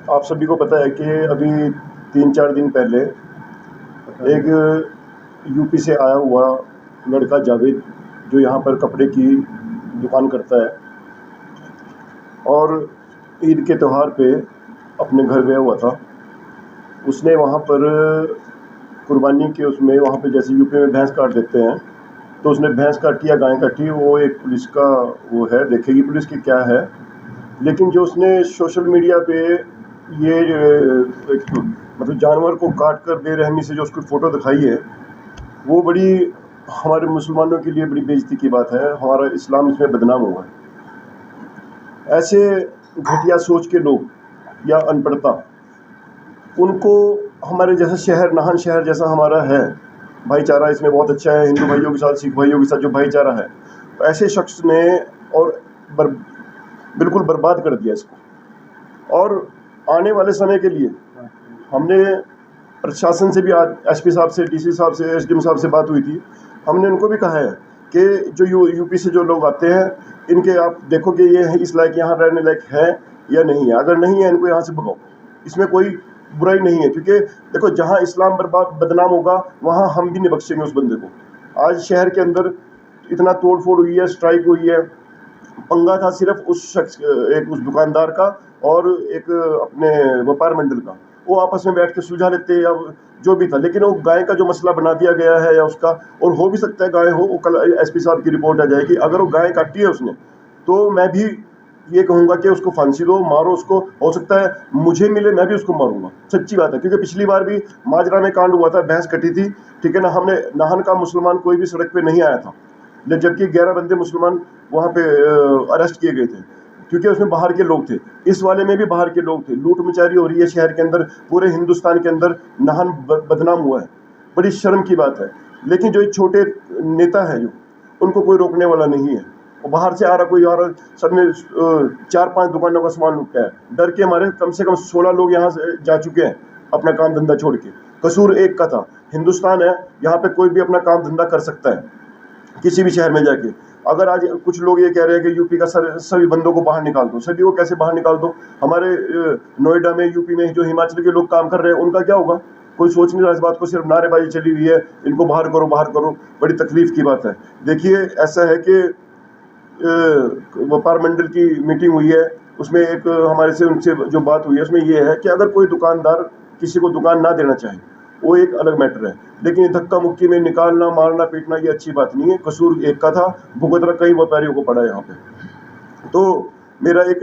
आप सभी को पता है कि अभी 3-4 दिन पहले एक यूपी से आया हुआ लड़का जावेद, जो यहाँ पर कपड़े की दुकान करता है और ईद के त्यौहार पे अपने घर गया हुआ था। उसने वहाँ पर कुर्बानी के उसमें वहाँ पे जैसे यूपी में भैंस काट देते हैं, तो उसने भैंस काटी या गाय काटी, वो एक पुलिस का वो है, देखेगी पुलिस की क्या है। लेकिन जो उसने सोशल मीडिया पे ये मतलब जानवर को काट कर बेरहमी से जो उसकी फ़ोटो दिखाई है, वो बड़ी हमारे मुसलमानों के लिए बड़ी बेइज्जती की बात है। हमारा इस्लाम इसमें बदनाम हुआ है। ऐसे घटिया सोच के लोग या अनपढ़ता, उनको हमारे जैसा शहर, नाहन शहर जैसा हमारा है, भाईचारा इसमें बहुत अच्छा है, हिंदू भाइयों के साथ, सिख भाइयों के साथ जो भाईचारा है, तो ऐसे शख्स ने और बिल्कुल बर्बाद कर दिया इसको। और आने वाले समय के लिए हमने प्रशासन से भी, आज एसपी साहब से, डीसी साहब से, एसडीएम साहब से बात हुई थी। हमने उनको भी कहा है कि जो यूपी से जो लोग आते हैं, इनके आप देखो कि ये इस लायक यहाँ रहने लायक है या नहीं है। अगर नहीं है, इनको यहाँ से भगाओ, इसमें कोई बुराई नहीं है। क्योंकि देखो, जहाँ इस्लाम बदनाम होगा, वहाँ हम भी नहीं बख्शेंगे उस बंदे को। आज शहर के अंदर इतना तोड़ फोड़ हुई है, स्ट्राइक हुई है। पंगा था सिर्फ उस शख्स, एक उस दुकानदार का और एक अपने व्यापार मंडल का। वो आपस में बैठ के सुलझा लेते या जो भी था, लेकिन वो गाय का जो मसला बना दिया गया है, या उसका, और हो भी सकता है गाय हो, वो कल एसपी साहब की रिपोर्ट आ जाएगी। अगर वो गाय काटी है उसने, तो मैं भी ये कहूँगा कि उसको फांसी दो, मारो उसको। हो सकता है मुझे मिले, मैं भी उसको मारूंगा, सच्ची बात है। क्योंकि पिछली बार भी माजरा में कांड हुआ था, भैंस कटी थी, ठीक है ना। हमने नाहन का मुसलमान कोई भी सड़क पे नहीं आया था, जबकि 11 बंदे मुसलमान वहाँ पे अरेस्ट किए गए थे, क्योंकि उसमें बाहर के लोग थे। इस वाले में भी बाहर के लोग थे। लूट मचारी हो रही है शहर के अंदर, पूरे हिंदुस्तान के अंदर नाहन बदनाम हुआ है, बड़ी शर्म की बात है। लेकिन जो एक छोटे नेता है, जो उनको कोई रोकने वाला नहीं है। और बाहर से आ रहा कोई, और सबने 4-5 दुकानों का सामान लूटा है। डर के हमारे कम से कम 16 लोग यहाँ से जा चुके हैं अपना काम धंधा छोड़ के। कसूर एक का था। हिंदुस्तान है, यहाँ पे कोई भी अपना काम धंधा कर सकता है, किसी भी शहर में जाके। अगर आज कुछ लोग ये कह रहे हैं कि यूपी का सभी बंदों को बाहर निकाल दो, सभी को कैसे बाहर निकाल दो? हमारे नोएडा में, यूपी में जो हिमाचल के लोग काम कर रहे हैं, उनका क्या होगा? कोई सोच नहीं रहा इस बात को, सिर्फ नारेबाजी चली हुई है, इनको बाहर करो, बाहर करो। बड़ी तकलीफ की बात है। देखिए, ऐसा है कि व्यापार मंडल की मीटिंग हुई है, उसमें एक हमारे से उनसे जो बात हुई है, उसमें ये है कि अगर कोई दुकानदार किसी को दुकान ना देना चाहे, वो एक अलग मैटर है। लेकिन धक्का मुक्की में निकालना, मारना, पीटना, ये अच्छी बात नहीं है। कसूर एक का था, भुगतना कई व्यापारियों को पड़ा यहाँ पे। तो मेरा एक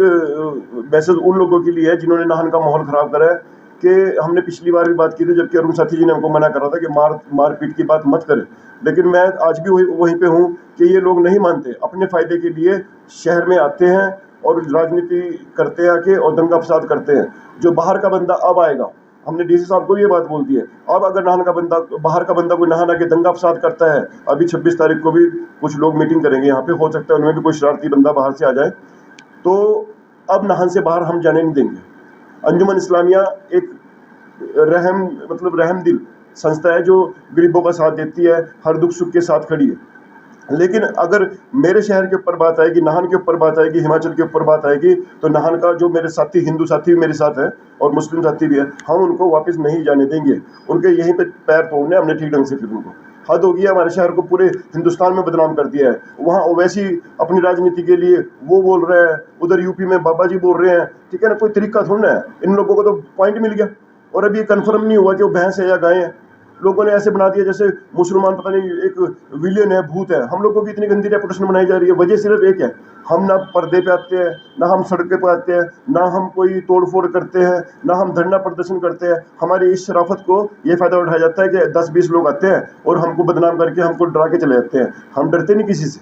मैसेज उन लोगों के लिए है जिन्होंने नाहन का माहौल ख़राब करा है, कि हमने पिछली बार भी बात की थी, जबकि अरुण साथी जी ने हमको मना करा था कि मारपीट की बात मत करें। लेकिन मैं आज भी वहीं पे हूँ कि ये लोग नहीं मानते, अपने फ़ायदे के लिए शहर में आते हैं और राजनीति करते हैं आके, और दंगा फसाद करते हैं। जो बाहर का बंदा अब आएगा, हमने डीसी साहब को ये बात बोल दी है, अब अगर नाहन का बंदा, बाहर का बंदा कोई नाहन आके दंगा फसाद करता है, अभी 26 तारीख को भी कुछ लोग मीटिंग करेंगे यहाँ पे, हो सकता है उनमें भी कोई शरारती बंदा बाहर से आ जाए, तो अब नाहन से बाहर हम जाने नहीं देंगे। अंजुमन इस्लामिया एक रहमदिल संस्था है, जो गरीबों का साथ देती है, हर दुख सुख के साथ खड़ी है। लेकिन अगर मेरे शहर के ऊपर बात आएगी, नाहन के ऊपर बात आएगी, हिमाचल के ऊपर बात आएगी, तो नाहन का जो मेरे साथी, हिंदू साथी भी मेरे साथ है और मुस्लिम साथी भी है, हम उनको वापस नहीं जाने देंगे। उनके यहीं पे पैर तोड़ने हमने ठीक ढंग से। फिर उनको हद हो गया, हमारे शहर को पूरे हिंदुस्तान में बदनाम कर दिया है। वहाँ ओवैसी अपनी राजनीति के लिए वो बोल रहे हैं, उधर यूपी में बाबा जी बोल रहे हैं, ठीक है ना। कोई तरीका थोड़ा है। इन लोगों को तो पॉइंट मिल गया, और अभी कन्फर्म नहीं हुआ कि वो भैंस है या गाय है। लोगों ने ऐसे बना दिया जैसे मुसलमान पता नहीं एक विलियन है, भूत है। हम लोगों की इतनी गंदी रेपुटेशन बनाई जा रही है। वजह सिर्फ एक है, हम ना पर्दे पे आते हैं, ना हम सड़क पे आते हैं, ना हम कोई तोड़फोड़ करते हैं, ना हम धरना प्रदर्शन करते हैं। हमारी इस शराफत को ये फ़ायदा उठाया जाता है कि 10-20 लोग आते हैं और हमको बदनाम करके, हमको डरा के चले जाते हैं। हम डरते नहीं किसी से,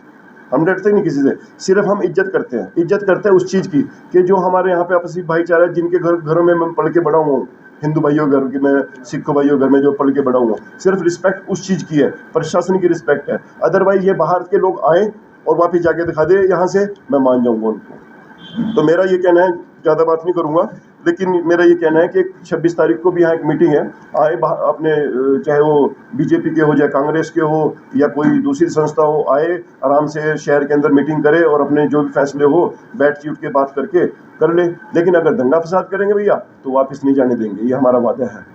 हम डरते नहीं किसी से। सिर्फ हम इज्जत करते हैं, इज्जत करते हैं उस चीज़ की कि जो हमारे यहाँ पे आपसी भाईचारा है, जिनके घरों में मैं पढ़ के बड़ा हुआ हूँ, हिंदू भाइयों घर की, मैं सिख भाइयों घर में जो पढ़ के बड़ा हुआ, सिर्फ रिस्पेक्ट उस चीज़ की है, प्रशासन की रिस्पेक्ट है। अदरवाइज ये बाहर के लोग आए और वापस जाके दिखा दे यहाँ से, मैं मान जाऊँगा उनको। तो मेरा ये कहना है, ज़्यादा बात नहीं करूँगा, लेकिन मेरा ये कहना है कि 26 तारीख को भी यहाँ एक मीटिंग है, आए अपने चाहे वो बीजेपी के हो, चाहे कांग्रेस के हो या कोई दूसरी संस्था हो, आए आराम से शहर के अंदर मीटिंग करे और अपने जो भी फैसले हो बैठ उठ के बात करके कर ले। लेकिन अगर दंगा फसाद करेंगे भैया तो वापस नहीं जाने देंगे, ये हमारा वादा है।